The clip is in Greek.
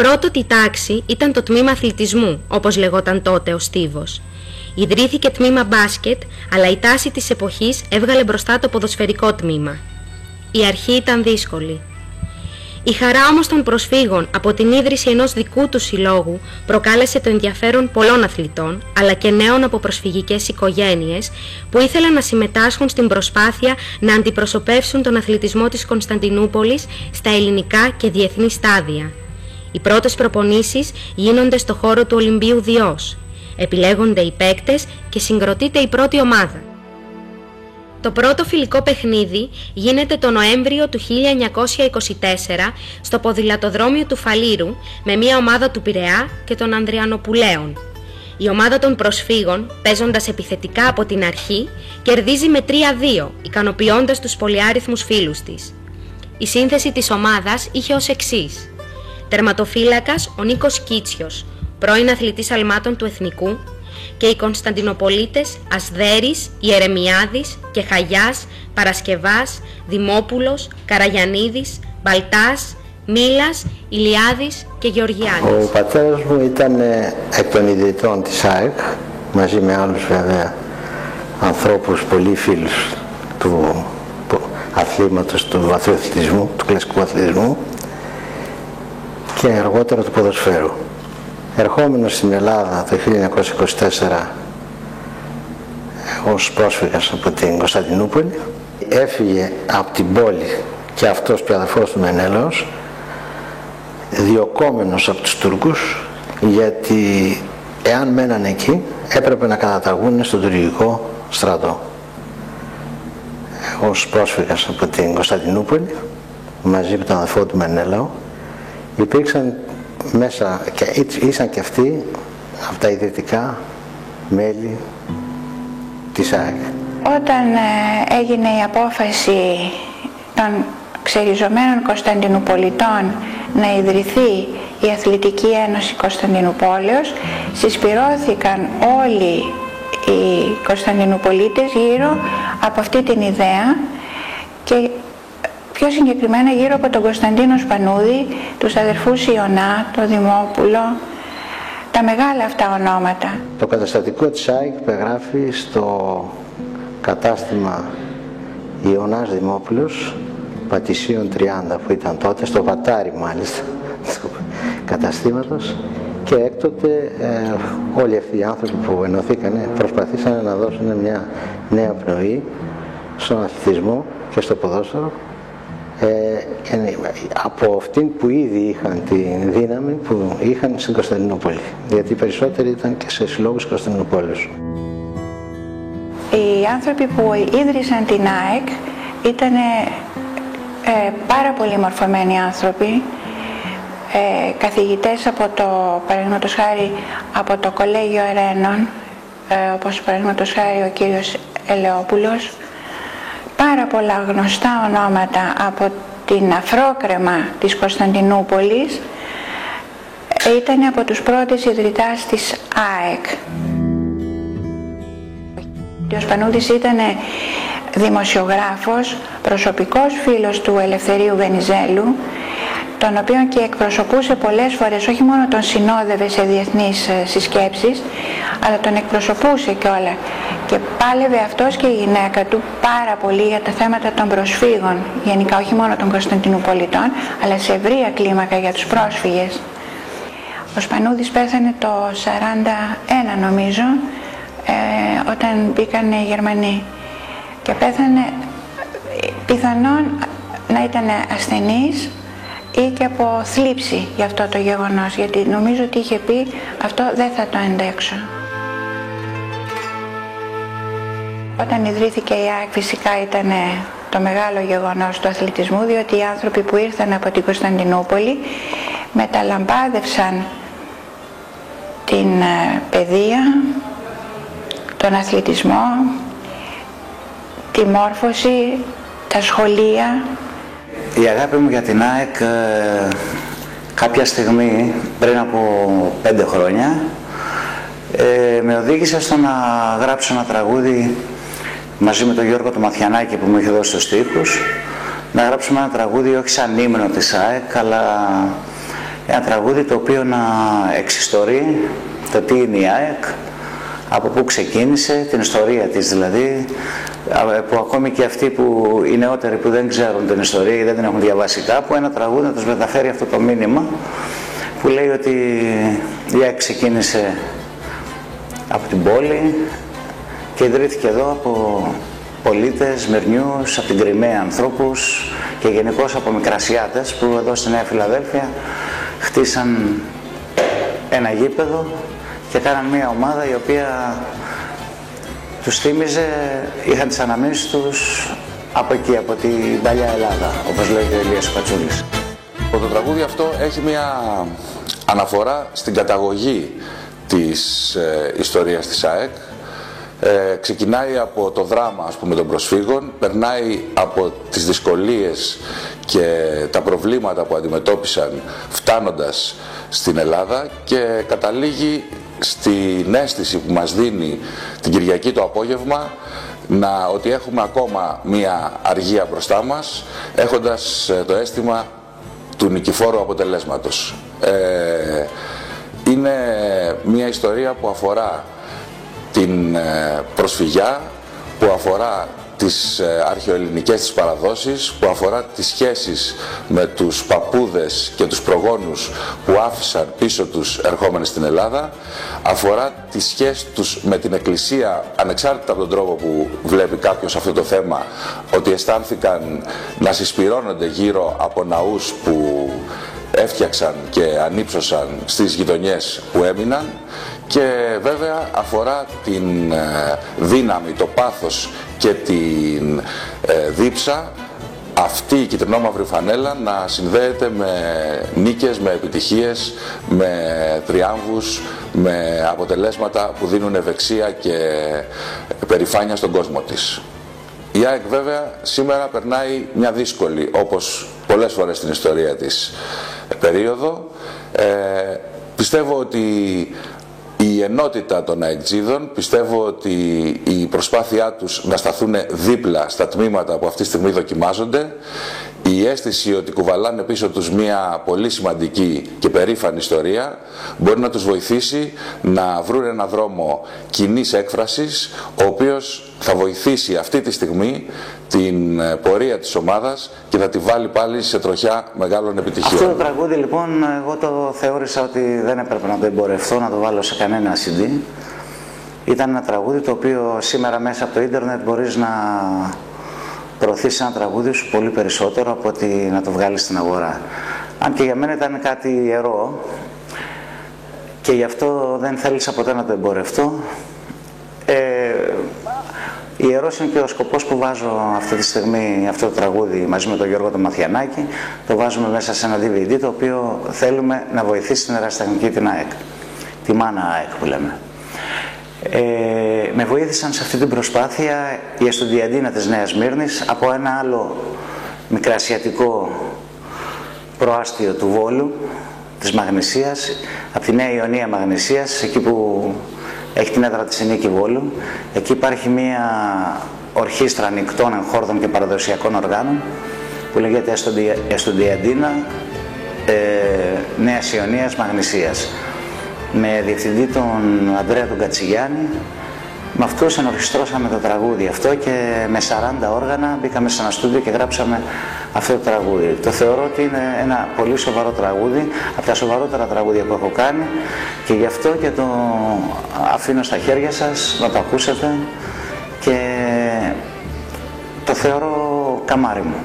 Πρώτη τάξη ήταν το τμήμα αθλητισμού, όπως λεγόταν τότε ο στίβος. Ιδρύθηκε τμήμα μπάσκετ, αλλά η τάση της εποχής έβγαλε μπροστά το ποδοσφαιρικό τμήμα. Η αρχή ήταν δύσκολη. Η χαρά όμως των προσφύγων από την ίδρυση ενός δικού του συλλόγου προκάλεσε το ενδιαφέρον πολλών αθλητών, αλλά και νέων από προσφυγικές οικογένειες που ήθελαν να συμμετάσχουν στην προσπάθεια να αντιπροσωπεύσουν τον αθλητισμό της Κωνσταντινούπολης στα ελληνικά και διεθνή στάδια. Οι πρώτες προπονήσεις γίνονται στο χώρο του Ολυμπίου Διός. Επιλέγονται οι παίκτες και συγκροτείται η πρώτη ομάδα. Το πρώτο φιλικό παιχνίδι γίνεται το Νοέμβριο του 1924 στο ποδηλατοδρόμιο του Φαλήρου με μια ομάδα του Πειραιά και των Ανδριανοπουλαίων. Η ομάδα των προσφύγων, παίζοντας επιθετικά από την αρχή, κερδίζει με 3-2, ικανοποιώντας τους πολυάριθμους φίλους της. Η σύνθεση της ομάδας είχε ως εξής: τερματοφύλακας ο Νίκος Κίτσιος, πρώην αθλητής αλμάτων του Εθνικού, και οι Κωνσταντινοπολίτες Ασδέρης, Ιερεμιάδης και Χαγιάς, Παρασκευάς, Δημόπουλος, Καραγιαννίδης, Μπαλτάς, Μήλας, Ηλιάδης και Γεωργιάδης. Ο πατέρας μου ήταν εκ των ιδρυτών της ΑΕΚ, μαζί με άλλους βέβαια ανθρώπους, πολύ φίλους του αθλήματος, του αθλητισμού, του κλασικού αθλητισμού και αργότερα του ποδοσφαίρου. Ερχόμενος στην Ελλάδα το 1924 ως πρόσφυγας από την Κωνσταντινούπολη, έφυγε από την πόλη και αυτός και ο αδερφός του Μενέλαος, διωκόμενος από τους Τούρκους, γιατί εάν μέναν εκεί έπρεπε να καταταγούν στον τουρκικό στρατό. Ως πρόσφυγας από την Κωνσταντινούπολη, μαζί με τον αδερφό του Μενέλαο, υπήρξαν μέσα και ήσαν και αυτοί από τα ιδρυτικά μέλη της ΑΕΚ. Όταν έγινε η απόφαση των ξεριζωμένων Κωνσταντινουπολιτών να ιδρυθεί η Αθλητική Ένωση Κωνσταντινουπόλεως, συσπυρώθηκαν όλοι οι Κωνσταντινουπολίτες γύρω από αυτή την ιδέα και πιο συγκεκριμένα γύρω από τον Κωνσταντίνο Σπανούδη, τους αδερφούς Ιωνά, τον Δημόπουλο, τα μεγάλα αυτά ονόματα. Το καταστατικό της ΑΕΚ υπεγράφει στο κατάστημα Ιωνάς Δημόπουλος, Πατησίων 30 που ήταν τότε, στο Βατάρι μάλιστα, του καταστήματος, και έκτοτε όλοι αυτοί οι άνθρωποι που ενωθήκανε προσπαθήσαν να δώσουν μια νέα πνοή στον αθλητισμό και στο ποδόσφαιρο, από αυτήν που ήδη είχαν τη δύναμη που είχαν στην Κωνσταντινούπολη, γιατί οι περισσότεροι ήταν και σε συλλόγους Κωνσταντινούπολης. Οι άνθρωποι που ίδρυσαν την ΑΕΚ ήταν πάρα πολύ μορφωμένοι άνθρωποι, καθηγητές από το, παραδείγματος χάρη, από το Κολέγιο Εραίνων, όπως παραδείγματος χάρη ο κύριος Ελαιόπουλος, πάρα πολλά γνωστά ονόματα από την αφρόκρεμα της Κωνσταντινούπολης, ήταν από τους πρώτες ιδρυτάς της ΑΕΚ. Ο Σπανούδης ήταν δημοσιογράφος, προσωπικός φίλος του Ελευθερίου Βενιζέλου, τον οποίο και εκπροσωπούσε πολλές φορές, όχι μόνο τον συνόδευε σε διεθνείς συσκέψεις, αλλά τον εκπροσωπούσε κιόλα. Και πάλευε αυτός και η γυναίκα του πάρα πολύ για τα θέματα των προσφύγων, γενικά όχι μόνο των Κωνσταντινουπολιτών, αλλά σε ευρεία κλίμακα για τους πρόσφυγες. Ο Σπανούδης πέθανε το 1941 νομίζω, όταν μπήκαν οι Γερμανοί, και πέθανε πιθανόν να ήταν ασθενής ή και από θλίψη για αυτό το γεγονός, γιατί νομίζω ότι είχε πει αυτό δεν θα το αντέξω. Όταν ιδρύθηκε η ΑΕΚ φυσικά ήταν το μεγάλο γεγονός του αθλητισμού, διότι οι άνθρωποι που ήρθαν από την Κωνσταντινούπολη μεταλαμπάδευσαν την παιδεία, τον αθλητισμό, τη μόρφωση, τα σχολεία. Η αγάπη μου για την ΑΕΚ κάποια στιγμή, πριν από 5 χρόνια, με οδήγησε στο να γράψω ένα τραγούδι μαζί με τον Γιώργο του Μαθιανάκη που μου είχε δώσει τους στίχους, να γράψουμε ένα τραγούδι όχι σαν ύμνο της ΑΕΚ, αλλά Ένα τραγούδι το οποίο να εξιστορεί το τι είναι η ΑΕΚ, από πού ξεκίνησε, την ιστορία της δηλαδή, που ακόμη και αυτοί που οι νεότεροι που δεν ξέρουν την ιστορία ή δεν την έχουν διαβάσει κάπου, ένα τραγούδι να τους μεταφέρει αυτό το μήνυμα που λέει ότι η ΑΕΚ ξεκίνησε από την πόλη και ιδρύθηκε εδώ από πολίτες, Μυρνιούς, από την Κριμαία ανθρώπους και γενικώς από μικρασιάτες που εδώ στη Νέα Φιλαδέλφια χτίσαν ένα γήπεδο και κάναν μια ομάδα η οποία τους θύμιζε, είχαν τις αναμνήσεις τους από εκεί, από την παλιά Ελλάδα, όπως λέει ο Ηλίας Πατσούλης. Το τραγούδι αυτό έχει μια αναφορά στην καταγωγή της ιστορίας της ΑΕΚ. Ξεκινάει από το δράμα, ας πούμε, των προσφύγων, περνάει από τις δυσκολίες και τα προβλήματα που αντιμετώπισαν φτάνοντας στην Ελλάδα και καταλήγει στην αίσθηση που μας δίνει την Κυριακή το απόγευμα ότι έχουμε ακόμα μία αργία μπροστά μας, έχοντας το αίσθημα του νικηφόρου αποτελέσματος. Είναι μία ιστορία που αφορά την προσφυγιά, που αφορά τις αρχαιοελληνικές της παραδόσεις, που αφορά τις σχέσεις με τους παππούδες και τους προγόνους που άφησαν πίσω τους ερχόμενοι στην Ελλάδα, αφορά τις σχέσεις τους με την Εκκλησία, ανεξάρτητα από τον τρόπο που βλέπει κάποιος αυτό το θέμα, ότι αισθάνθηκαν να συσπυρώνονται γύρω από ναούς που έφτιαξαν και ανύψωσαν στις γειτονιές που έμειναν, και βέβαια αφορά την δύναμη, το πάθος και την δίψα αυτή η κυτρινόμαυρη φανέλα να συνδέεται με νίκες, με επιτυχίες, με τριάμβους, με αποτελέσματα που δίνουν ευεξία και περηφάνεια στον κόσμο της. Η ΑΕΚ βέβαια σήμερα περνάει μια δύσκολη, όπως πολλές φορές στην ιστορία της, περίοδο. Πιστεύω ότι η ενότητα των αεκτζίδων, πιστεύω ότι η προσπάθειά τους να σταθούν δίπλα στα τμήματα που αυτή τη στιγμή δοκιμάζονται, η αίσθηση ότι κουβαλάνε πίσω τους μια πολύ σημαντική και περήφανη ιστορία, μπορεί να τους βοηθήσει να βρουν ένα δρόμο κοινής έκφρασης, ο οποίος θα βοηθήσει αυτή τη στιγμή την πορεία της ομάδας και θα τη βάλει πάλι σε τροχιά μεγάλων επιτυχιών. Αυτό το τραγούδι λοιπόν εγώ το θεώρησα ότι δεν έπρεπε να το εμπορευτώ, να το βάλω σε κανένα CD. Ήταν ένα τραγούδι το οποίο σήμερα μέσα από το ίντερνετ μπορείς να προωθήσεις ένα τραγούδι σου πολύ περισσότερο από ότι να το βγάλεις στην αγορά. Αν και για μένα ήταν κάτι ιερό και γι' αυτό δεν θέλησα ποτέ να το εμπορευτώ. Ιερός είναι και ο σκοπός που βάζω αυτή τη στιγμή αυτό το τραγούδι μαζί με τον Γιώργο τον Μαθιανάκη. Το βάζουμε μέσα σε ένα DVD το οποίο θέλουμε να βοηθήσει την ερασιτεχνική την ΑΕΚ. Τη μάνα ΑΕΚ που λέμε. Με βοήθησαν σε αυτή την προσπάθεια η Εστουντιαντίνα της Νέας Μύρνης από ένα άλλο μικρασιατικό προάστιο του Βόλου, της Μαγνησίας, από τη Νέα Ιωνία Μαγνησίας, εκεί που έχει την έδρα της η Νίκη Βόλου. Εκεί υπάρχει μια ορχήστρα ανοιχτών εγχόρδων και παραδοσιακών οργάνων που λέγεται Εστουντιαντίνα Νέας Ιωνίας Μαγνησίας, με διευθυντή τον Ανδρέα τον Κατσιγιάννη. Με αυτούς ενορχιστρώσαμε το τραγούδι αυτό και με 40 όργανα μπήκαμε σε ένα στούντιο και γράψαμε αυτό το τραγούδι. Το θεωρώ ότι είναι ένα πολύ σοβαρό τραγούδι, από τα σοβαρότερα τραγούδια που έχω κάνει, και γι' αυτό και το αφήνω στα χέρια σας να το ακούσετε και το θεωρώ καμάρι μου.